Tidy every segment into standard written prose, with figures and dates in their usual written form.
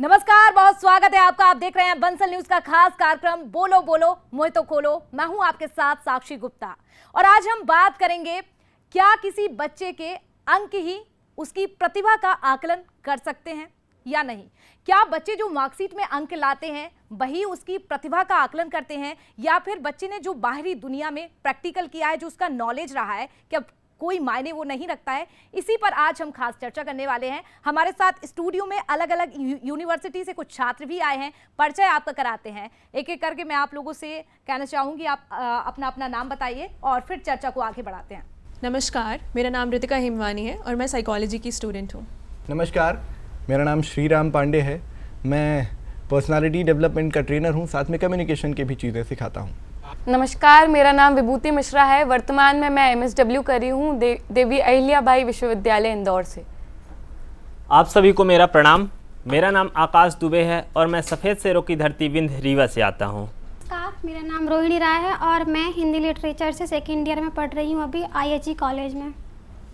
नमस्कार, बहुत स्वागत है आपका। आप देख रहे हैं बंसल न्यूज का खास कार्यक्रम बोलो बोलो मुझे तो खोलो। मैं हूं आपके साथ साक्षी गुप्ता और आज हम बात करेंगे क्या किसी बच्चे के अंक ही उसकी प्रतिभा का आकलन कर सकते हैं या नहीं। क्या बच्चे जो मार्कशीट में अंक लाते हैं वही उसकी प्रतिभा का आकलन करते हैं या फिर बच्चे ने जो बाहरी दुनिया में प्रैक्टिकल किया है, जो उसका नॉलेज रहा है, क्या कोई मायने वो नहीं रखता है। इसी पर आज हम खास चर्चा करने वाले हैं। हमारे साथ स्टूडियो में अलग अलग यूनिवर्सिटी से कुछ छात्र भी आए हैं। परिचय आपका कराते हैं। एक एक करके मैं आप लोगों से कहना चाहूंगी, आप अपना अपना नाम बताइए और फिर चर्चा को आगे बढ़ाते हैं। नमस्कार, मेरा नाम रितिका हेमवानी है और मैं साइकोलॉजी की स्टूडेंट हूँ। नमस्कार, मेरा नाम श्रीराम पांडे है। मैं पर्सनालिटी डेवलपमेंट का ट्रेनर हूँ, साथ में कम्युनिकेशन की भी चीज़ें सिखाता हूँ। नमस्कार, मेरा नाम विभूति मिश्रा है। वर्तमान में मैं MSW कर रही हूँ देवी अहिल्याबाई विश्वविद्यालय इंदौर से। आप सभी को मेरा प्रणाम। मेरा नाम आकाश दुबे है और मैं सफ़ेद शेरों की धरती विंध्य रीवा से आता हूँ। मेरा नाम रोहिणी राय है और मैं हिंदी लिटरेचर से सेकेंड ईयर में पढ़ रही हूँ अभी IHE कॉलेज में।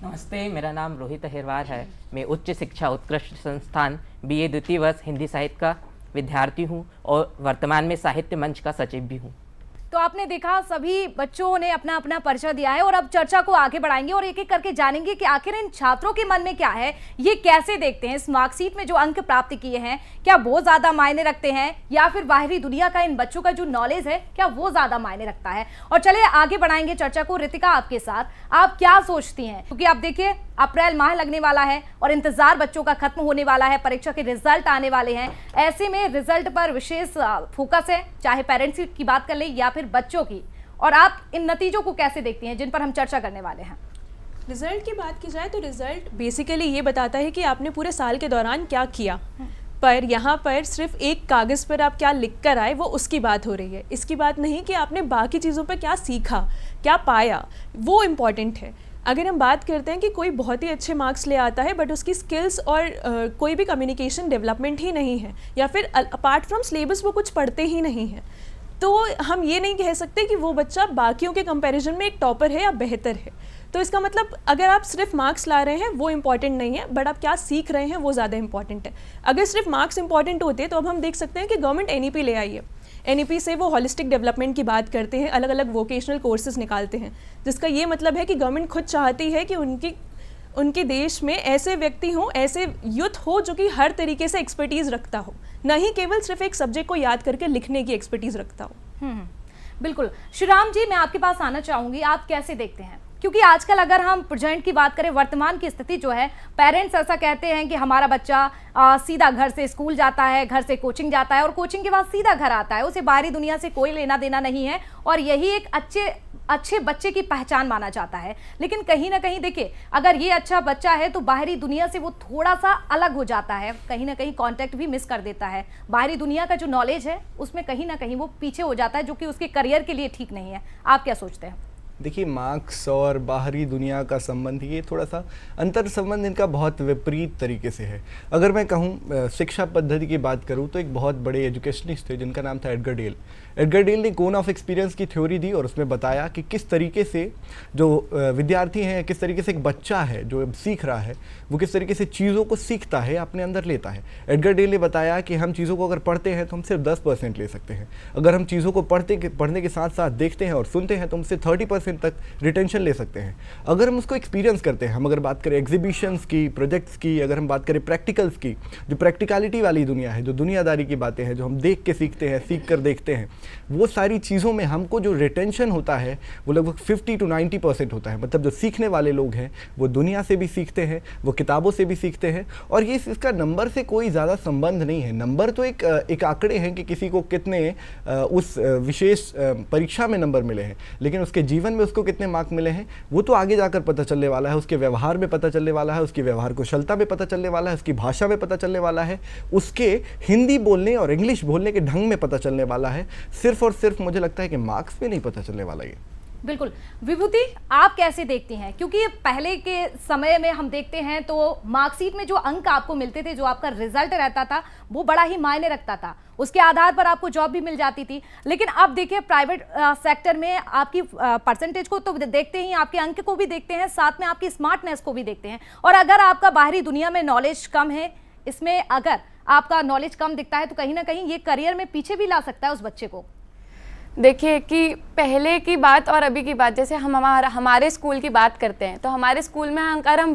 नमस्ते, मेरा नाम रोहित अहिरवार है। मैं उच्च शिक्षा उत्कृष्ट संस्थान BA द्वितीय वर्ष हिंदी साहित्य का विद्यार्थी हूँ और वर्तमान में साहित्य मंच का सचिव भी हूँ। तो आपने देखा, सभी बच्चों ने अपना अपना परिचय दिया है और अब चर्चा को आगे बढ़ाएंगे और एक एक करके जानेंगे कि आखिर इन छात्रों के मन में क्या है, ये कैसे देखते हैं इस मार्कशीट में जो अंक प्राप्त किए हैं, क्या वो ज्यादा मायने रखते हैं या फिर बाहरी दुनिया का इन बच्चों का जो नॉलेज है क्या वो ज्यादा मायने रखता है। और चलिए आगे बढ़ाएंगे चर्चा को। रितिका, आपके साथ आप क्या सोचती हैं, क्योंकि आप देखिए अप्रैल माह लगने वाला है और इंतजार बच्चों का खत्म होने वाला है, परीक्षा के रिजल्ट आने वाले हैं। ऐसे में रिजल्ट पर विशेष फोकस है, चाहे पेरेंट्स की बात कर ले या फिर बच्चों की। और आप इन नतीजों को कैसे देखती हैं जिन पर हम चर्चा करने वाले हैं। रिजल्ट की बात की जाए तो रिजल्ट बेसिकली ये बताता है कि आपने पूरे साल के दौरान क्या किया, पर यहाँ पर सिर्फ एक कागज़ पर आप क्या लिख कर आए वो उसकी बात हो रही है। इसकी बात नहीं कि आपने बाकी चीज़ों पर क्या सीखा, क्या पाया, वो इम्पॉर्टेंट है। अगर हम बात करते हैं कि कोई बहुत ही अच्छे मार्क्स ले आता है बट उसकी स्किल्स और कोई भी कम्युनिकेशन डेवलपमेंट ही नहीं है या फिर अपार्ट फ्रॉम सिलेबस वो कुछ पढ़ते ही नहीं है, तो हम ये नहीं कह सकते कि वो बच्चा बाकियों के कंपैरिजन में एक टॉपर है या बेहतर है। तो इसका मतलब अगर आप सिर्फ मार्क्स ला रहे हैं वो इम्पॉर्टेंट नहीं है, बट आप क्या सीख रहे हैं वो ज़्यादा इंपॉर्टेंट है। अगर सिर्फ मार्क्स इंपॉर्टेंट होते तो अब हम देख सकते हैं कि गवर्नमेंट NEP ले आई है। NEP से वो हॉलिस्टिक डेवलपमेंट की बात करते हैं, अलग अलग वोकेशनल कोर्सेज निकालते हैं, जिसका ये मतलब है कि गवर्नमेंट खुद चाहती है कि उनके देश में ऐसे व्यक्ति हों, ऐसे यूथ हो जो कि हर तरीके से एक्सपर्टीज़ रखता हो, न ही केवल सिर्फ एक सब्जेक्ट को याद करके लिखने की एक्सपर्टीज़ रखता हो। बिल्कुल। श्रीराम जी, मैं आपके पास आना चाहूँगी, आप कैसे देखते हैं, क्योंकि आजकल अगर हम प्रेजेंट की बात करें, वर्तमान की स्थिति जो है, पेरेंट्स ऐसा कहते हैं कि हमारा बच्चा सीधा घर से स्कूल जाता है, घर से कोचिंग जाता है और कोचिंग के बाद सीधा घर आता है, उसे बाहरी दुनिया से कोई लेना देना नहीं है और यही एक अच्छे बच्चे की पहचान माना जाता है। लेकिन कहीं ना कहीं देखिए, अगर ये अच्छा बच्चा है तो बाहरी दुनिया से वो थोड़ा सा अलग हो जाता है, कहीं ना कहीं कांटेक्ट भी मिस कर देता है, बाहरी दुनिया का जो नॉलेज है उसमें कहीं ना कहीं वो पीछे हो जाता है, जो कि उसके करियर के लिए ठीक नहीं है। आप क्या सोचते हैं? देखिए, मार्क्स और बाहरी दुनिया का संबंध, ये थोड़ा सा अंतर संबंध इनका बहुत विपरीत तरीके से है। अगर मैं कहूँ शिक्षा पद्धति की बात करूँ तो एक बहुत बड़े एजुकेशनिस्ट थे जिनका नाम था एडगर डेल। एडगर डेल ने कोन ऑफ एक्सपीरियंस की थ्योरी दी और उसमें बताया कि किस तरीके से जो विद्यार्थी हैं, किस तरीके से एक बच्चा है जो सीख रहा है, वो किस तरीके से चीज़ों को सीखता है, अपने अंदर लेता है। एडगर डेल ने बताया कि हम चीज़ों को अगर पढ़ते हैं तो हम सिर्फ 10% ले सकते हैं। अगर हम चीज़ों को पढ़ने के साथ साथ देखते हैं और सुनते हैं तो हमसे 30% तक रिटेंशन ले सकते हैं। अगर हम उसको एक्सपीरियंस करते हैं, हम अगर बात करें एग्जीबिशंस की, प्रोजेक्ट्स की, अगर हम बात करें प्रैक्टिकल्स की, जो प्रैक्टिकलिटी वाली दुनिया है, जो दुनियादारी की बातें हैं, जो हम देख के सीखते हैं, सीख कर देखते हैं, वो सारी चीज़ों में हमको जो रिटेंशन होता है वो लगभग 50 to 90% होता है। मतलब जो सीखने वाले लोग हैं वो दुनिया से भी सीखते हैं, वो किताबों से भी सीखते हैं और ये इसका नंबर से कोई ज़्यादा संबंध नहीं है। नंबर तो एक आंकड़े हैं कि किसी को कितने उस विशेष परीक्षा में नंबर मिले हैं, लेकिन उसके जीवन में उसको कितने मार्क मिले हैं वो तो आगे जाकर पता चलने वाला है, उसके व्यवहार में पता चलने वाला है, उसकी व्यवहार कुशलता में पता चलने वाला है, उसकी भाषा में पता चलने वाला है, उसके हिंदी बोलने और इंग्लिश बोलने के ढंग में पता चलने वाला है। सिर्फ और सिर्फ मुझे लगता है कि मार्क्स में नहीं पता चलने वाला ये। बिल्कुल। विभूति, आप कैसे देखती हैं, क्योंकि पहले के समय में हम देखते हैं तो मार्कशीट में जो अंक आपको मिलते थे, जो आपका रिजल्ट रहता था, वो बड़ा ही मायने रखता था, उसके आधार पर आपको जॉब भी मिल जाती थी। लेकिन अब देखिए प्राइवेट सेक्टर में आपकी परसेंटेज को तो देखते ही, आपके अंक को भी देखते हैं, साथ में आपकी स्मार्टनेस को भी देखते हैं। और अगर आपका बाहरी दुनिया में नॉलेज कम है, इसमें अगर आपका नॉलेज कम दिखता है तो कहीं ना कहीं ये करियर में पीछे भी ला सकता है उस बच्चे को। देखिए कि पहले की बात और अभी की बात, जैसे हम हमारे स्कूल की बात करते हैं तो हमारे स्कूल में अगर हम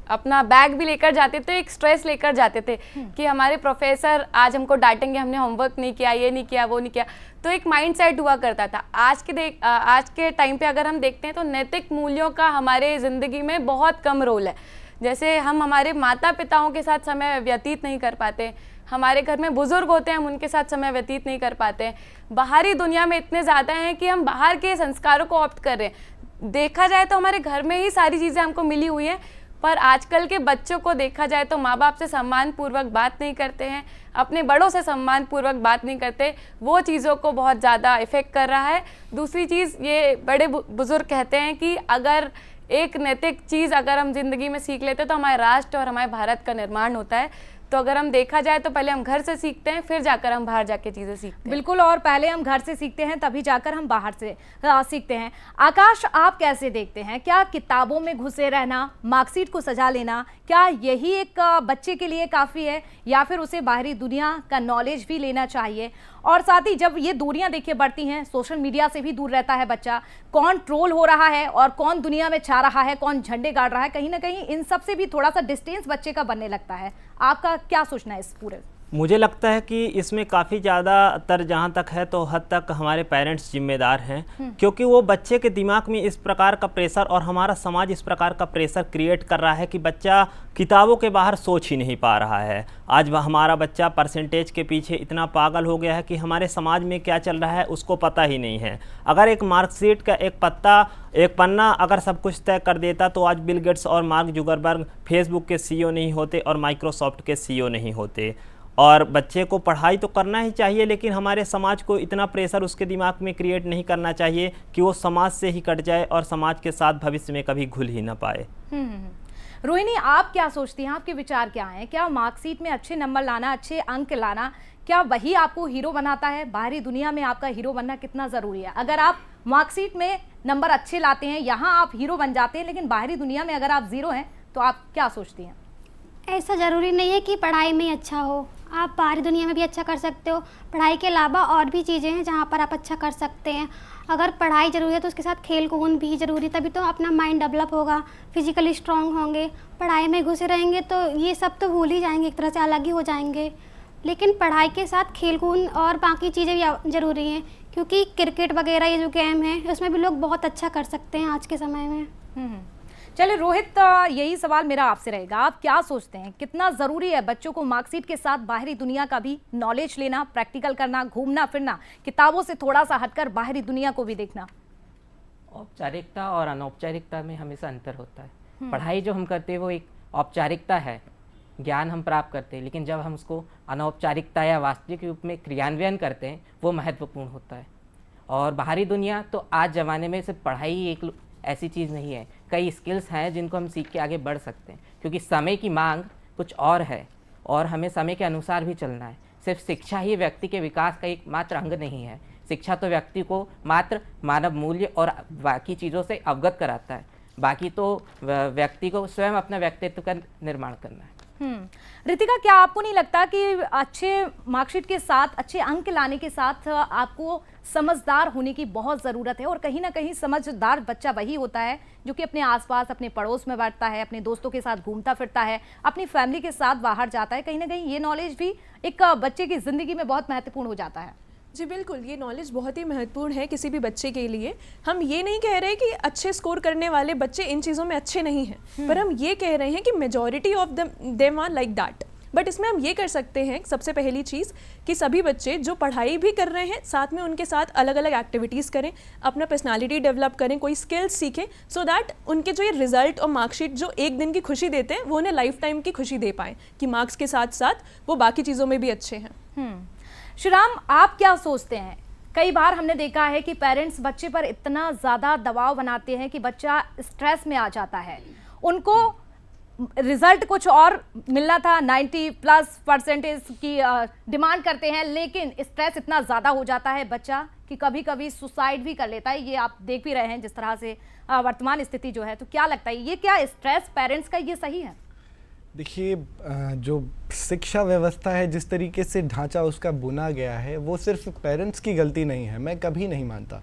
अपना बैग भी लेकर जाते थे, एक स्ट्रेस लेकर जाते थे कि हमारे प्रोफेसर आज हमको डांटेंगे, हमने होमवर्क नहीं किया, ये नहीं किया, वो नहीं किया, तो एक माइंड सेट हुआ करता था। आज के टाइम पे अगर हम देखते हैं तो नैतिक मूल्यों का हमारे ज़िंदगी में बहुत कम रोल है। जैसे हम हमारे माता पिताओं के साथ समय व्यतीत नहीं कर पाते, हमारे घर में बुजुर्ग होते हैं, हम उनके साथ समय व्यतीत नहीं कर पाते, बाहरी दुनिया में इतने ज़्यादा हैं कि हम बाहर के संस्कारों को ऑप्ट कर रहे हैं। देखा जाए तो हमारे घर में ही सारी चीज़ें हमको मिली हुई हैं, पर आजकल के बच्चों को देखा जाए तो माँ बाप से सम्मानपूर्वक बात नहीं करते हैं, अपने बड़ों से सम्मानपूर्वक बात नहीं करते, वो चीज़ों को बहुत ज़्यादा इफ़ेक्ट कर रहा है। दूसरी चीज़, ये बड़े बुजुर्ग कहते हैं कि अगर एक नैतिक चीज़ अगर हम ज़िंदगी में सीख लेते हैं तो हमारे राष्ट्र और हमारे भारत का निर्माण होता है। तो अगर हम देखा जाए तो पहले हम घर से सीखते हैं, फिर जाकर हम बाहर जाके चीज़ें सीखते हैं। बिल्कुल, और पहले हम घर से सीखते हैं तभी जाकर हम बाहर से सीखते हैं। आकाश, आप कैसे देखते हैं, क्या किताबों में घुसे रहना, मार्कशीट को सजा लेना, क्या यही एक बच्चे के लिए काफ़ी है या फिर उसे बाहरी दुनिया का नॉलेज भी लेना चाहिए? और साथ ही जब ये दूरियां देखिए बढ़ती हैं, सोशल मीडिया से भी दूर रहता है बच्चा, कौन ट्रोल हो रहा है और कौन दुनिया में छा रहा है, कौन झंडे गाड़ रहा है, कहीं ना कहीं इन सब से भी थोड़ा सा डिस्टेंस बच्चे का बनने लगता है। आपका क्या सोचना है इस पूरे? मुझे लगता है कि इसमें काफ़ी ज़्यादातर जहाँ तक है तो हद तक हमारे पेरेंट्स जिम्मेदार हैं, क्योंकि वो बच्चे के दिमाग में इस प्रकार का प्रेशर और हमारा समाज इस प्रकार का प्रेशर क्रिएट कर रहा है कि बच्चा किताबों के बाहर सोच ही नहीं पा रहा है। आज हमारा बच्चा परसेंटेज के पीछे इतना पागल हो गया है कि हमारे समाज में क्या चल रहा है उसको पता ही नहीं है। अगर एक मार्कशीट का एक पन्ना अगर सब कुछ तय कर देता तो आज बिल गेट्स और मार्क जुकरबर्ग फेसबुक के CEO नहीं होते और माइक्रोसॉफ्ट के CEO नहीं होते। और बच्चे को पढ़ाई तो करना ही चाहिए, लेकिन हमारे समाज को इतना प्रेशर उसके दिमाग में क्रिएट नहीं करना चाहिए कि वो समाज से ही कट जाए और समाज के साथ भविष्य में कभी घुल ही ना पाए। रोहिणी, आप क्या सोचती हैं, आपके विचार क्या हैं? क्या मार्कशीट में अच्छे नंबर लाना, अच्छे अंक लाना, क्या वही आपको हीरो बनाता है? बाहरी दुनिया में आपका हीरो बनना कितना ज़रूरी है? अगर आप मार्कशीट में नंबर अच्छे लाते हैं, यहाँ आप हीरो बन जाते हैं, लेकिन बाहरी दुनिया में अगर आप ज़ीरो हैं तो आप क्या सोचती हैं? ऐसा ज़रूरी नहीं है कि पढ़ाई में ही अच्छा हो, आप बाहरी दुनिया में भी अच्छा कर सकते हो। पढ़ाई के अलावा और भी चीज़ें हैं जहाँ पर आप अच्छा कर सकते हैं। अगर पढ़ाई ज़रूरी है तो उसके साथ खेल कूद भी ज़रूरी, तभी तो अपना माइंड डेवलप होगा, फिजिकली स्ट्रांग होंगे। पढ़ाई में घुसे रहेंगे तो ये सब तो भूल ही जाएंगे, एक तरह से अलग ही हो जाएंगे। लेकिन पढ़ाई के साथ खेल कूद और बाकी चीज़ें भी ज़रूरी हैं, क्योंकि क्रिकेट वगैरह ये जो गेम है उसमें भी लोग बहुत अच्छा कर सकते हैं आज के समय में। चलिए रोहित, यही सवाल मेरा आपसे रहेगा, आप क्या सोचते हैं कितना ज़रूरी है बच्चों को मार्कशीट के साथ बाहरी दुनिया का भी नॉलेज लेना, प्रैक्टिकल करना, घूमना फिरना, किताबों से थोड़ा सा हटकर बाहरी दुनिया को भी देखना? औपचारिकता और अनौपचारिकता में हमेशा अंतर होता है। पढ़ाई जो हम करते हैं वो एक औपचारिकता है, ज्ञान हम प्राप्त करते हैं, लेकिन जब हम उसको अनौपचारिकता या वास्तविक रूप में क्रियान्वयन करते हैं वो महत्वपूर्ण होता है। और बाहरी दुनिया तो आज ज़माने में सिर्फ पढ़ाई एक ऐसी चीज़ नहीं है, कई स्किल्स हैं जिनको हम सीख के आगे बढ़ सकते हैं, क्योंकि समय की मांग कुछ और है और हमें समय के अनुसार भी चलना है। सिर्फ शिक्षा ही व्यक्ति के विकास का एक मात्र अंग नहीं है। शिक्षा तो व्यक्ति को मात्र मानव मूल्य और बाकी चीज़ों से अवगत कराता है, बाकी तो व्यक्ति को स्वयं अपना व्यक्तित्व का निर्माण करना है। रितिका, क्या आपको नहीं लगता कि अच्छे मार्कशीट के साथ, अच्छे अंक लाने के साथ आपको समझदार होने की बहुत ज़रूरत है? और कहीं ना कहीं समझदार बच्चा वही होता है जो कि अपने आसपास, अपने पड़ोस में बैठता है, अपने दोस्तों के साथ घूमता फिरता है, अपनी फैमिली के साथ बाहर जाता है। कहीं ना कहीं ये नॉलेज भी एक बच्चे की ज़िंदगी में बहुत महत्वपूर्ण हो जाता है। जी बिल्कुल, ये नॉलेज बहुत ही महत्वपूर्ण है किसी भी बच्चे के लिए। हम ये नहीं कह रहे कि अच्छे स्कोर करने वाले बच्चे इन चीज़ों में अच्छे नहीं हैं, पर हम ये कह रहे हैं कि majority of them are like that. But इसमें हम ये कर सकते हैं, सबसे पहली चीज़ कि सभी बच्चे जो पढ़ाई भी कर रहे हैं साथ में उनके साथ अलग अलग एक्टिविटीज़ करें, अपना पर्सनालिटी डेवलप करें, कोई स्किल्स सीखें, सो दैट उनके जो ये रिजल्ट और मार्कशीट जो एक दिन की खुशी देते हैं वो उन्हें लाइफ टाइम की खुशी दे पाएँ कि मार्क्स के साथ साथ वो बाकी चीज़ों में भी अच्छे हैं। श्रीराम, आप क्या सोचते हैं? कई बार हमने देखा है कि पेरेंट्स बच्चे पर इतना ज़्यादा दबाव बनाते हैं कि बच्चा स्ट्रेस में आ जाता है। उनको रिजल्ट कुछ और मिलना था, 90+ % की डिमांड करते हैं, लेकिन स्ट्रेस इतना ज़्यादा हो जाता है बच्चा कि कभी कभी सुसाइड भी कर लेता है। ये आप देख भी रहे हैं जिस तरह से वर्तमान स्थिति जो है। तो क्या लगता है, ये क्या स्ट्रेस पेरेंट्स का ये सही है? देखिए, जो शिक्षा व्यवस्था है, जिस तरीके से ढांचा उसका बुना गया है, वो सिर्फ पेरेंट्स की गलती नहीं है, मैं कभी नहीं मानता।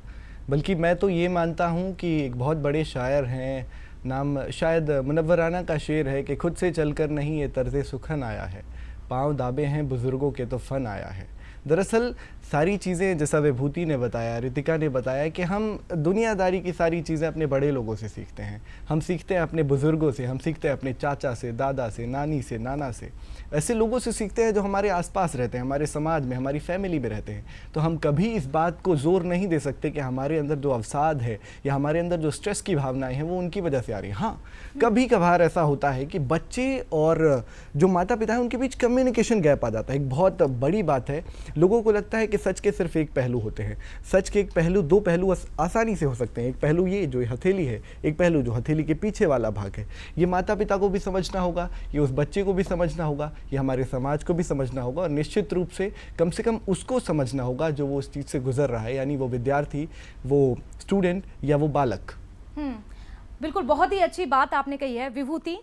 बल्कि मैं तो ये मानता हूँ कि एक बहुत बड़े शायर हैं, नाम शायद मुनव्वराना का शेर है कि खुद से चलकर नहीं ये तर्ज़े सुखन आया है, पाँव दाबे हैं बुज़ुर्गों के तो फ़न आया है। दरअसल सारी चीज़ें, जैसा विभूति ने बताया, रितिका ने बताया, कि हम दुनियादारी की सारी चीज़ें अपने बड़े लोगों से सीखते हैं। हम सीखते हैं अपने बुज़ुर्गों से, हम सीखते हैं अपने चाचा से, दादा से, नानी से, नाना से, ऐसे लोगों से सीखते हैं जो हमारे आसपास रहते हैं, हमारे समाज में, हमारी फैमिली में रहते हैं। तो हम कभी इस बात को ज़ोर नहीं दे सकते कि हमारे अंदर जो अवसाद है या हमारे अंदर जो स्ट्रेस की भावनाएं हैं वो उनकी वजह से आ रही हैं। हाँ, कभी कभार ऐसा होता है कि बच्चे और जो माता पिता हैं उनके बीच कम्युनिकेशन गैप आ जाता है। एक बहुत बड़ी बात है। लोगों को लगता है कि सच के सिर्फ एक पहलू होते हैं। सच के एक पहलू, दो पहलू आसानी से हो सकते हैं। एक पहलू ये जो हथेली है, एक पहलू जो हथेली के पीछे वाला भाग है। ये माता पिता को भी समझना होगा, ये उस बच्चे को भी समझना होगा, ये हमारे समाज को भी समझना होगा, और निश्चित रूप से कम उसको समझना होगा जो वो उस चीज़ से गुजर रहा है, यानी वो विद्यार्थी, वो स्टूडेंट या वो बालक। बिल्कुल, बहुत ही अच्छी बात आपने कही है विभूति।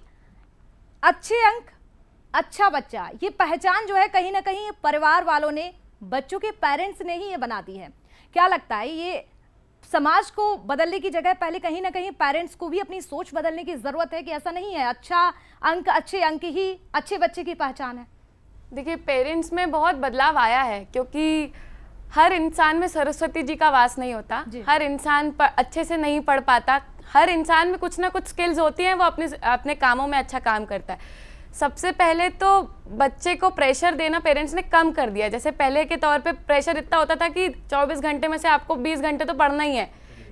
अच्छे अंक, अच्छा बच्चा, ये पहचान जो है कहीं ना कहीं परिवार वालों ने, बच्चों के पेरेंट्स ने ही ये बना दी है। क्या लगता है, ये समाज को बदलने की जगह पहले कहीं ना कहीं पेरेंट्स को भी अपनी सोच बदलने की ज़रूरत है कि ऐसा नहीं है अच्छा अंक, अच्छे अंक ही अच्छे बच्चे की पहचान है? देखिए, पेरेंट्स में बहुत बदलाव आया है, क्योंकि हर इंसान में सरस्वती जी का वास नहीं होता, हर इंसान अच्छे से नहीं पढ़ पाता, हर इंसान में कुछ ना कुछ स्किल्स होती हैं, वो अपने कामों में अच्छा काम करता है। सबसे पहले तो बच्चे को प्रेशर देना पेरेंट्स ने कम कर दिया। जैसे पहले के तौर पे प्रेशर इतना होता था कि 24 घंटे में से आपको 20 घंटे तो पढ़ना ही है,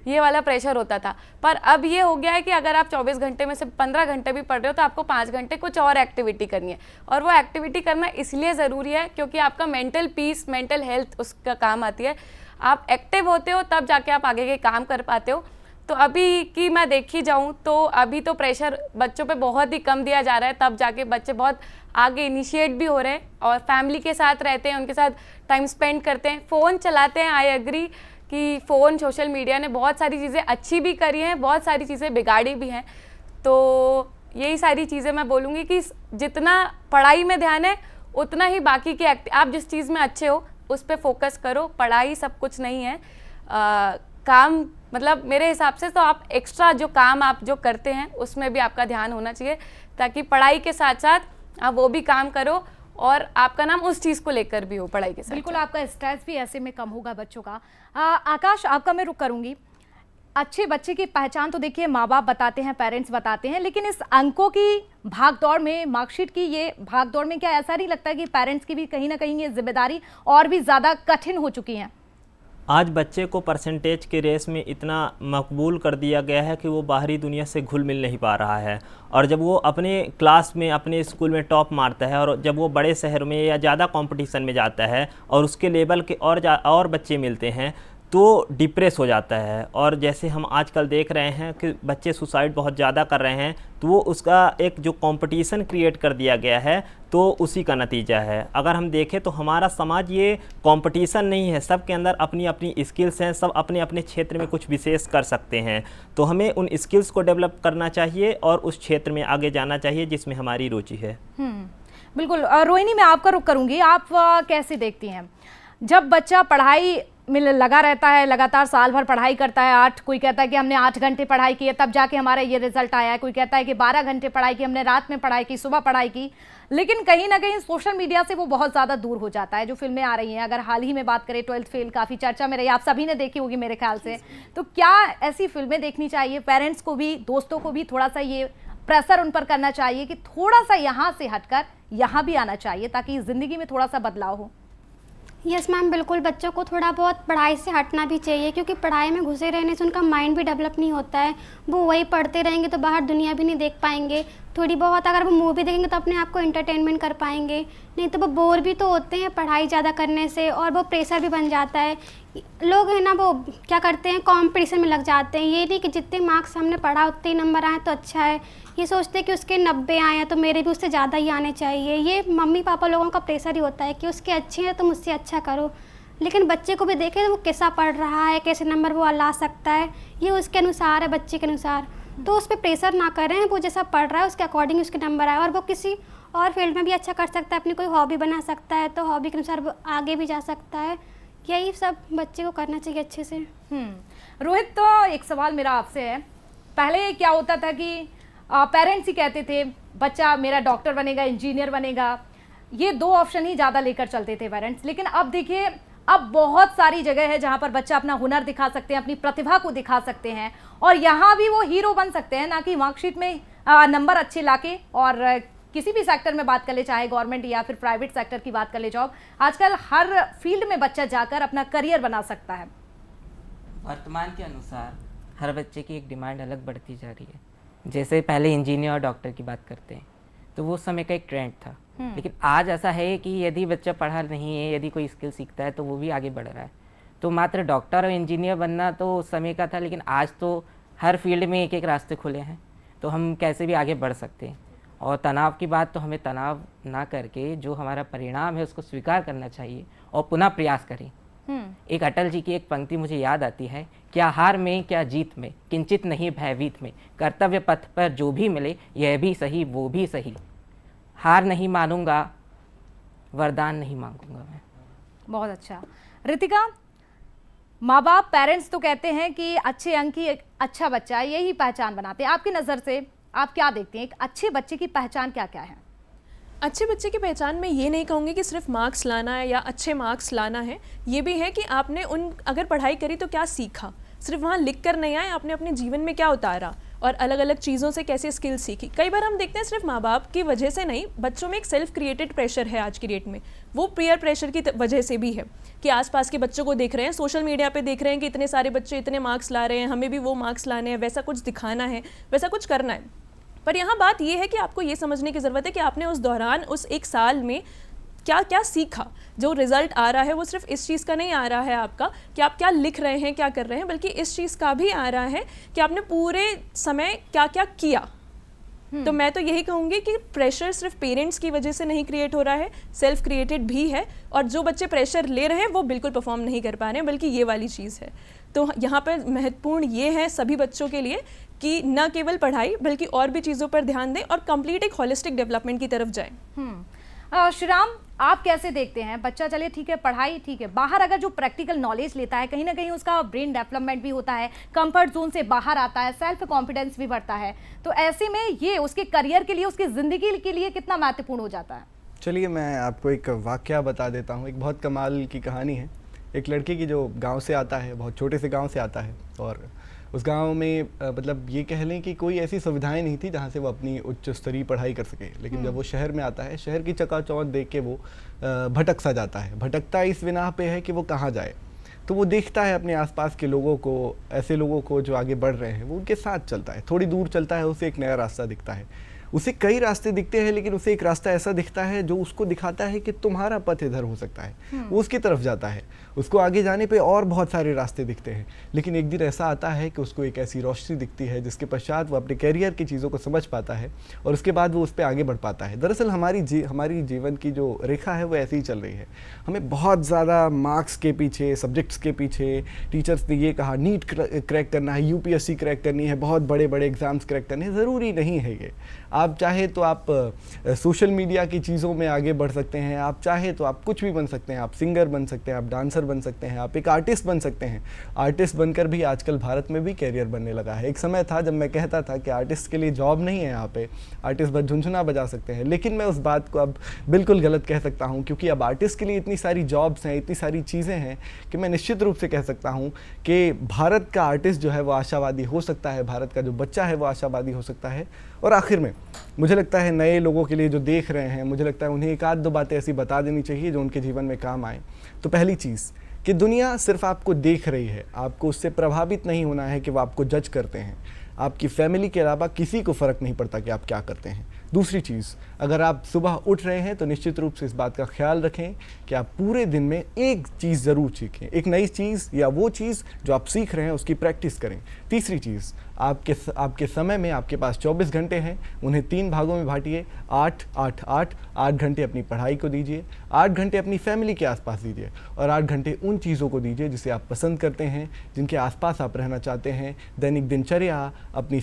ये वाला प्रेशर होता था। पर अब ये हो गया है कि अगर आप 24 घंटे में से 15 घंटे भी पढ़ रहे हो तो आपको 5 घंटे कुछ और एक्टिविटी करनी है। और वो एक्टिविटी करना इसलिए ज़रूरी है क्योंकि आपका मेंटल पीस, मेंटल हेल्थ उसका काम आती है। आप एक्टिव होते हो तब जाके आप आगे के काम कर पाते हो। तो अभी की मैं देखी जाऊँ तो अभी तो प्रेशर बच्चों पे बहुत ही कम दिया जा रहा है, तब जाके बच्चे बहुत आगे इनिशिएट भी हो रहे हैं और फैमिली के साथ रहते हैं, उनके साथ टाइम स्पेंड करते हैं, फ़ोन चलाते हैं। आई एग्री कि फ़ोन, सोशल मीडिया ने बहुत सारी चीज़ें अच्छी भी करी हैं, बहुत सारी चीज़ें बिगाड़ी भी हैं। तो यही सारी चीज़ें मैं बोलूँगी कि जितना पढ़ाई में ध्यान है उतना ही बाकी के आप जिस चीज़ में अच्छे हो उस पर फोकस करो। पढ़ाई सब कुछ नहीं है। काम मतलब मेरे हिसाब से तो आप एक्स्ट्रा जो काम आप जो करते हैं उसमें भी आपका ध्यान होना चाहिए, ताकि पढ़ाई के साथ साथ आप वो भी काम करो और आपका नाम उस चीज़ को लेकर भी हो पढ़ाई के साथ। बिल्कुल, आपका स्ट्रेस भी ऐसे में कम होगा बच्चों का। आकाश, आपका मैं रुक करूंगी। अच्छे बच्चे की पहचान तो देखिए माँ बाप बताते हैं, पेरेंट्स बताते हैं, लेकिन इस अंकों की भागदौड़ में, मार्कशीट की ये भागदौड़ में क्या ऐसा नहीं लगता कि पेरेंट्स की भी कहीं ना कहीं ये जिम्मेदारी और भी ज़्यादा कठिन हो चुकी है? आज बच्चे को परसेंटेज के रेस में इतना मकबूल कर दिया गया है कि वो बाहरी दुनिया से घुल मिल नहीं पा रहा है। और जब वो अपने क्लास में, अपने स्कूल में टॉप मारता है और जब वो बड़े शहर में या ज़्यादा कंपटीशन में जाता है और उसके लेवल के और बच्चे मिलते हैं तो डिप्रेस हो जाता है। और जैसे हम आजकल देख रहे हैं कि बच्चे सुसाइड बहुत ज़्यादा कर रहे हैं, तो वो उसका एक जो कंपटीशन क्रिएट कर दिया गया है तो उसी का नतीजा है। अगर हम देखें तो हमारा समाज ये कंपटीशन नहीं है, सब के अंदर अपनी अपनी स्किल्स हैं, सब अपने अपने क्षेत्र में कुछ विशेष कर सकते हैं। तो हमें उन स्किल्स को डेवलप करना चाहिए और उस क्षेत्र में आगे जाना चाहिए जिसमें हमारी रुचि है। बिल्कुल। रोहिणी, मैं आपका रुख करूँगी। आप कैसे देखती हैं जब बच्चा पढ़ाई में लगा रहता है, लगातार साल भर पढ़ाई करता है, कोई कहता है कि हमने 8 घंटे पढ़ाई की है तब जाके हमारा ये रिजल्ट आया है, कोई कहता है कि 12 घंटे पढ़ाई की, हमने रात में पढ़ाई की, सुबह पढ़ाई की, लेकिन कहीं ना कहीं सोशल मीडिया से वो बहुत ज़्यादा दूर हो जाता है। जो फिल्में आ रही हैं, अगर हाल ही में बात करें 12th फेल काफ़ी चर्चा में रही, आप सभी ने देखी होगी मेरे ख्याल से। तो क्या ऐसी फिल्में देखनी चाहिए? पेरेंट्स को भी, दोस्तों को भी थोड़ा सा ये प्रेशर उन पर करना चाहिए कि थोड़ा सा यहाँ से हटकर यहाँ भी आना चाहिए ताकि ज़िंदगी में थोड़ा सा बदलाव हो? यस मैम, बिल्कुल। बच्चों को थोड़ा बहुत पढ़ाई से हटना भी चाहिए, क्योंकि पढ़ाई में घुसे रहने से उनका माइंड भी डेवलप नहीं होता है। वो वही पढ़ते रहेंगे तो बाहर दुनिया भी नहीं देख पाएंगे। थोड़ी बहुत अगर वो मूवी देखेंगे तो अपने आप को एंटरटेनमेंट कर पाएंगे, नहीं तो वो बोर भी तो होते हैं पढ़ाई ज़्यादा करने से, और वो प्रेशर भी बन जाता है। लोग है ना, वो क्या करते हैं, कॉम्पिटिशन में लग जाते हैं। ये नहीं कि जितने मार्क्स हमने पढ़ा उतने ही नंबर आए तो अच्छा है, ये सोचते हैं कि उसके 90 आए हैं तो मेरे भी उससे ज़्यादा ही आने चाहिए। ये मम्मी पापा लोगों का प्रेशर ही होता है कि उसके अच्छे हैं तो मुझसे अच्छा करो। लेकिन बच्चे को भी देखें तो वो कैसा पढ़ रहा है, कैसे नंबर वो ला सकता है, ये उसके अनुसार है, बच्चे के अनुसार। तो उस पर प्रेशर ना करें, वो जैसा पढ़ रहा है उसके अकॉर्डिंग उसके नंबर आए, और वो किसी और फील्ड में भी अच्छा कर सकता है, अपनी कोई हॉबी बना सकता है, तो हॉबी के अनुसार वो आगे भी जा सकता है। यही सब बच्चे को करना चाहिए अच्छे से। रोहित, तो एक सवाल मेरा आपसे है, पहले क्या होता था कि पेरेंट्स ही कहते थे बच्चा मेरा डॉक्टर बनेगा, इंजीनियर बनेगा, ये 2 ऑप्शन ही ज़्यादा लेकर चलते थे पेरेंट्स। लेकिन अब देखिए, अब बहुत सारी जगह है जहाँ पर बच्चा अपना हुनर दिखा सकते हैं, अपनी प्रतिभा को दिखा सकते हैं, और यहाँ भी वो हीरो बन सकते हैं, ना कि मार्कशीट में नंबर अच्छे लाके। और किसी भी सेक्टर में बात कर ले, चाहे गवर्नमेंट या फिर प्राइवेट सेक्टर की बात कर ले, जॉब आजकल हर फील्ड में बच्चा जाकर अपना करियर बना सकता है। वर्तमान के अनुसार हर बच्चे की एक डिमांड अलग बढ़ती जा रही है। जैसे पहले इंजीनियर और डॉक्टर की बात करते हैं तो वो समय का एक ट्रेंड था, लेकिन आज ऐसा है कि यदि बच्चा पढ़ा नहीं है, यदि कोई स्किल सीखता है तो वो भी आगे बढ़ रहा है। तो मात्र डॉक्टर और इंजीनियर बनना तो उस समय का था, लेकिन आज तो हर फील्ड में एक एक रास्ते खुले हैं, तो हम कैसे भी आगे बढ़ सकते हैं। और तनाव की बात, तो हमें तनाव ना करके जो हमारा परिणाम है उसको स्वीकार करना चाहिए और पुनः प्रयास करें। एक अटल जी की एक पंक्ति मुझे याद आती है, क्या हार में क्या जीत में, किंचित नहीं भयभीत में, कर्तव्य पथ पर जो भी मिले यह भी सही वो भी सही, हार नहीं मानूंगा वरदान नहीं मांगूंगा मैं। बहुत अच्छा। रितिका, माँ बाप, पेरेंट्स तो कहते हैं कि अच्छे अंक ही एक अच्छा बच्चा है, यही पहचान बनाते हैं। आपकी नज़र से आप क्या देखते हैं, एक अच्छे बच्चे की पहचान क्या क्या है? अच्छे बच्चे की पहचान में ये नहीं कहूँगी कि सिर्फ मार्क्स लाना है या अच्छे मार्क्स लाना है, ये भी है कि आपने अगर पढ़ाई करी तो क्या सीखा, सिर्फ वहाँ लिख कर नहीं आए, आपने अपने जीवन में क्या उतारा और अलग अलग चीज़ों से कैसे स्किल सीखी। कई बार हम देखते हैं सिर्फ माँ बाप की वजह से नहीं, बच्चों में एक सेल्फ क्रिएटेड प्रेशर है आज की डेट में, वो पीयर प्रेशर की वजह से भी है कि आसपास के बच्चों को देख रहे हैं, सोशल मीडिया पे देख रहे हैं कि इतने सारे बच्चे इतने मार्क्स ला रहे हैं, हमें भी वो मार्क्स लाने हैं, वैसा कुछ दिखाना है, वैसा कुछ करना है। पर यहाँ बात ये है कि आपको ये समझने की ज़रूरत है कि आपने उस दौरान, उस एक साल में क्या क्या सीखा। जो रिज़ल्ट आ रहा है वो सिर्फ इस चीज़ का नहीं आ रहा है आपका कि आप क्या लिख रहे हैं, क्या कर रहे हैं, बल्कि इस चीज़ का भी आ रहा है कि आपने पूरे समय क्या क्या किया। तो मैं तो यही कहूँगी कि प्रेशर सिर्फ पेरेंट्स की वजह से नहीं क्रिएट हो रहा है, सेल्फ क्रिएटेड भी है, और जो बच्चे प्रेशर ले रहे हैं वो बिल्कुल परफॉर्म नहीं कर पा रहे हैं, बल्कि ये वाली चीज़ है। तो यहाँ पर महत्वपूर्ण ये है सभी बच्चों के लिए कि न केवल पढ़ाई बल्कि और भी चीज़ों पर ध्यान दें और कंप्लीट एक होलिस्टिक डेवलपमेंट की तरफ जाएं। श्रीराम, आप कैसे देखते हैं, बच्चा चलिए ठीक है पढ़ाई ठीक है, बाहर अगर जो प्रैक्टिकल नॉलेज लेता है, कहीं ना कहीं उसका ब्रेन डेवलपमेंट भी होता है, कंफर्ट जोन से बाहर आता है, सेल्फ कॉन्फिडेंस भी बढ़ता है, तो ऐसे में ये उसके करियर के लिए, उसकी ज़िंदगी के लिए कितना महत्वपूर्ण हो जाता है? चलिए मैं आपको एक वाकया बता देता हूँ। एक बहुत कमाल की कहानी है। एक लड़के की जो गांव से आता है, बहुत छोटे से गांव से आता है, और उस गांव में मतलब ये कह लें कि कोई ऐसी सुविधाएं नहीं थी जहां से वो अपनी उच्च स्तरीय पढ़ाई कर सके। लेकिन जब वो शहर में आता है, शहर की चकाचौंध देख के वो भटक सा जाता है। भटकता इस विनाह पे है कि वो कहाँ जाए। तो वो देखता है अपने आसपास के लोगों को, ऐसे लोगों को जो आगे बढ़ रहे हैं, वो उनके साथ चलता है। थोड़ी दूर चलता है, उसे एक नया रास्ता दिखता है। उसे कई रास्ते दिखते हैं, लेकिन उसे एक रास्ता ऐसा दिखता है जो उसको दिखाता है कि तुम्हारा पथ इधर हो सकता है। वो उसकी तरफ जाता है। उसको आगे जाने पे और बहुत सारे रास्ते दिखते हैं, लेकिन एक दिन ऐसा आता है कि उसको एक ऐसी रोशनी दिखती है जिसके पश्चात वो अपने कैरियर की चीज़ों को समझ पाता है, और उसके बाद वो उस पर आगे बढ़ पाता है। दरअसल हमारी जीवन की जो रेखा है वो ऐसी ही चल रही है। हमें बहुत ज़्यादा मार्क्स के पीछे, सब्जेक्ट्स के पीछे, टीचर्स ने ये कहा नीट क्रैक करना है, UPSC क्रैक करनी है, बहुत बड़े बड़े एग्ज़ाम्स क्रैक करने हैं, ज़रूरी नहीं है ये। आप चाहे तो आप सोशल मीडिया की चीज़ों में आगे बढ़ सकते हैं, आप चाहे तो आप कुछ भी बन सकते हैं, आप सिंगर बन सकते हैं, आप डांसर बन सकते हैं, आप एक आर्टिस्ट बन सकते हैं। आर्टिस्ट बनकर भी आजकल भारत में भी कैरियर बनने लगा है। एक समय था जब मैं कहता था कि आर्टिस्ट के लिए जॉब नहीं है यहाँ पे, आर्टिस्ट बस झुनझुना बजा सकते हैं, लेकिन मैं उस बात को अब बिल्कुल गलत कह सकता हूँ, क्योंकि अब आर्टिस्ट के लिए इतनी सारी जॉब्स हैं, इतनी सारी चीज़ें हैं कि मैं निश्चित रूप से कह सकता हूँ कि भारत का आर्टिस्ट जो है वो आशावादी हो सकता है, भारत का जो बच्चा है वो आशावादी हो सकता है। और आखिर में मुझे लगता है नए लोगों के लिए जो देख रहे हैं, मुझे लगता है उन्हें एक आध दो बातें ऐसी बता देनी चाहिए जो उनके जीवन में काम आए। तो पहली चीज़ कि दुनिया सिर्फ आपको देख रही है, आपको उससे प्रभावित नहीं होना है कि वो आपको जज करते हैं। आपकी फैमिली के अलावा किसी को फ़र्क नहीं पड़ता कि आप क्या करते हैं। दूसरी चीज़, अगर आप सुबह उठ रहे हैं तो निश्चित रूप से इस बात का ख्याल रखें कि आप पूरे दिन में एक चीज़ ज़रूर सीखें, एक नई चीज़ या वो चीज़ जो आप सीख रहे हैं उसकी प्रैक्टिस करें। तीसरी चीज़, आपके समय में आपके पास 24 घंटे हैं, उन्हें 3 भागों में बांटिए। 8 8 8 8 घंटे अपनी पढ़ाई को दीजिए, 8 घंटे अपनी फैमिली के आसपास दीजिए और 8 घंटे उन चीज़ों को दीजिए जिसे आप पसंद करते हैं, जिनके आसपास आप रहना चाहते हैं। दैनिक दिनचर्या, अपनी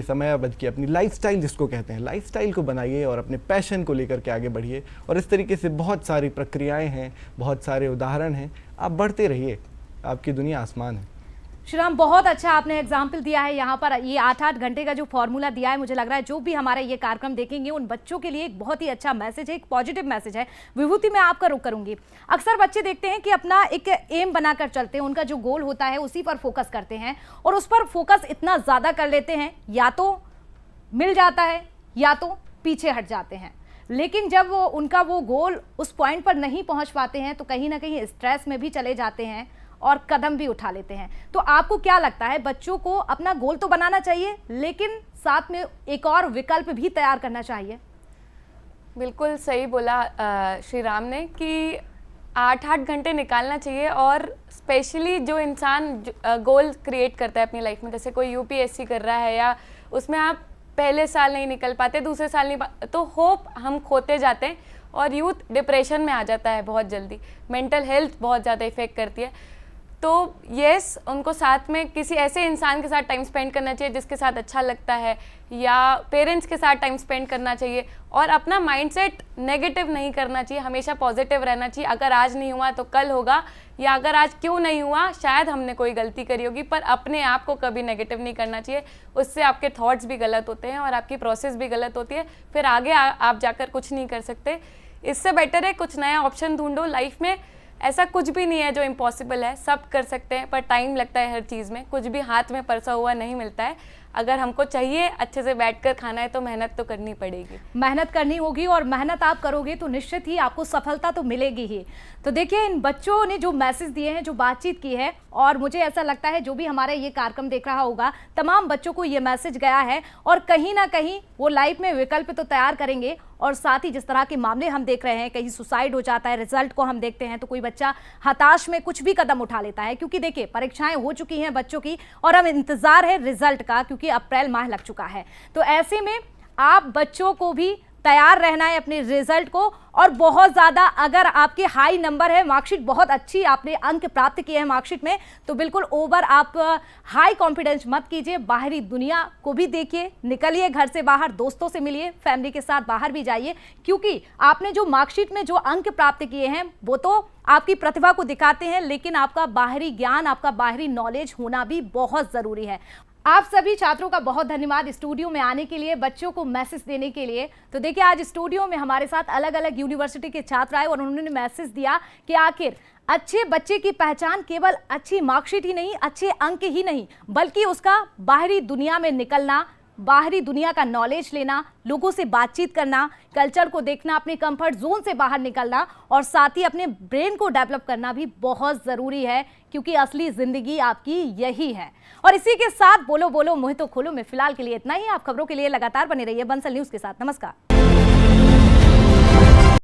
समयावधि की, अपनी लाइफस्टाइल जिसको कहते हैं, लाइफस्टाइल को बनाइए और अपने पैशन को लेकर के आगे बढ़िए। और इस तरीके से बहुत सारी प्रक्रियाएँ हैं, बहुत सारे उदाहरण हैं, आप बढ़ते रहिए, आपकी दुनिया आसमान है। श्रीराम, बहुत अच्छा आपने एग्जाम्पल दिया है यहाँ पर। ये 8-8 घंटे का जो फॉर्मूला दिया है, मुझे लग रहा है जो भी हमारे ये कार्यक्रम देखेंगे उन बच्चों के लिए एक बहुत ही अच्छा मैसेज है, एक पॉजिटिव मैसेज है। विभूति, मैं आपका रुख करूंगी। अक्सर बच्चे देखते हैं कि अपना एक एम बनाकर चलते हैं, उनका जो गोल होता है उसी पर फोकस करते हैं और उस पर फोकस इतना ज़्यादा कर लेते हैं, या तो मिल जाता है या तो पीछे हट जाते हैं। लेकिन जब उनका वो गोल उस पॉइंट पर नहीं पहुँच पाते हैं तो कहीं ना कहीं स्ट्रेस में भी चले जाते हैं और कदम भी उठा लेते हैं। तो आपको क्या लगता है, बच्चों को अपना गोल तो बनाना चाहिए लेकिन साथ में एक और विकल्प भी तैयार करना चाहिए? बिल्कुल सही बोला श्री राम ने कि 8-8 घंटे निकालना चाहिए। और स्पेशली जो इंसान गोल क्रिएट करता है अपनी लाइफ में, जैसे कोई यूपीएससी कर रहा है या उसमें आप पहले साल नहीं निकल पाते, दूसरे साल नहीं तो होप हम खोते जाते हैं और यूथ डिप्रेशन में आ जाता है बहुत जल्दी, मेंटल हेल्थ बहुत ज़्यादा इफेक्ट करती है। तो यस, उनको साथ में किसी ऐसे इंसान के साथ टाइम स्पेंड करना चाहिए जिसके साथ अच्छा लगता है, या पेरेंट्स के साथ टाइम स्पेंड करना चाहिए और अपना माइंडसेट नेगेटिव नहीं करना चाहिए, हमेशा पॉजिटिव रहना चाहिए। अगर आज नहीं हुआ तो कल होगा, या अगर आज क्यों नहीं हुआ, शायद हमने कोई गलती करी होगी, पर अपने आप को कभी नेगेटिव नहीं करना चाहिए। उससे आपके थॉट्स भी गलत होते हैं और आपकी प्रोसेस भी गलत होती है, फिर आगे आप जाकर कुछ नहीं कर सकते। इससे बेटर है कुछ नया ऑप्शन ढूंढो लाइफ में। ऐसा कुछ भी नहीं है जो इम्पॉसिबल है, सब कर सकते हैं, पर टाइम लगता है हर चीज़ में, कुछ भी हाथ में परसा हुआ नहीं मिलता है। अगर हमको चाहिए अच्छे से बैठकर खाना है तो मेहनत तो करनी पड़ेगी, मेहनत करनी होगी और मेहनत आप करोगे तो निश्चित ही आपको सफलता तो मिलेगी ही। तो देखिए, इन बच्चों ने जो मैसेज दिए हैं, जो बातचीत की है, और मुझे ऐसा लगता है जो भी हमारा ये कार्यक्रम देख रहा होगा, तमाम बच्चों को ये मैसेज गया है और कहीं ना कहीं वो लाइफ में विकल्प तो तैयार करेंगे। और साथ ही जिस तरह के मामले हम देख रहे हैं, कहीं सुसाइड हो जाता है, रिजल्ट को हम देखते हैं तो कोई बच्चा हताश में कुछ भी कदम उठा लेता है, क्योंकि देखिए परीक्षाएं हो चुकी हैं बच्चों की और अब इंतजार है रिजल्ट का, क्योंकि अप्रैल माह लग चुका है। तो ऐसे में आप बच्चों को भी तैयार रहना है अपने रिजल्ट को, और बहुत ज़्यादा अगर आपके हाई नंबर है, मार्कशीट बहुत अच्छी, आपने अंक प्राप्त किए हैं मार्कशीट में, तो बिल्कुल ओवर आप हाई कॉन्फिडेंस मत कीजिए। बाहरी दुनिया को भी देखिए, निकलिए घर से बाहर, दोस्तों से मिलिए, फैमिली के साथ बाहर भी जाइए, क्योंकि आपने जो मार्कशीट में जो अंक प्राप्त किए हैं वो तो आपकी प्रतिभा को दिखाते हैं, लेकिन आपका बाहरी ज्ञान, आपका बाहरी नॉलेज होना भी बहुत ज़रूरी है। आप सभी छात्रों का बहुत धन्यवाद स्टूडियो में आने के लिए, बच्चों को मैसेज देने के लिए। तो देखिए, आज स्टूडियो में हमारे साथ अलग अलग यूनिवर्सिटी के छात्र आए और उन्होंने मैसेज दिया कि आखिर अच्छे बच्चे की पहचान केवल अच्छी मार्कशीट ही नहीं, अच्छे अंक ही नहीं, बल्कि उसका बाहरी दुनिया में निकलना, बाहरी दुनिया का नॉलेज लेना, लोगों से बातचीत करना, कल्चर को देखना, अपने कंफर्ट जोन से बाहर निकलना और साथ ही अपने ब्रेन को डेवलप करना भी बहुत ज़रूरी है, क्योंकि असली ज़िंदगी आपकी यही है। और इसी के साथ बोलो बोलो मुहे तो खोलो में फिलहाल के लिए इतना ही। आप खबरों के लिए लगातार बने रहिए बंसल न्यूज़ के साथ। नमस्कार।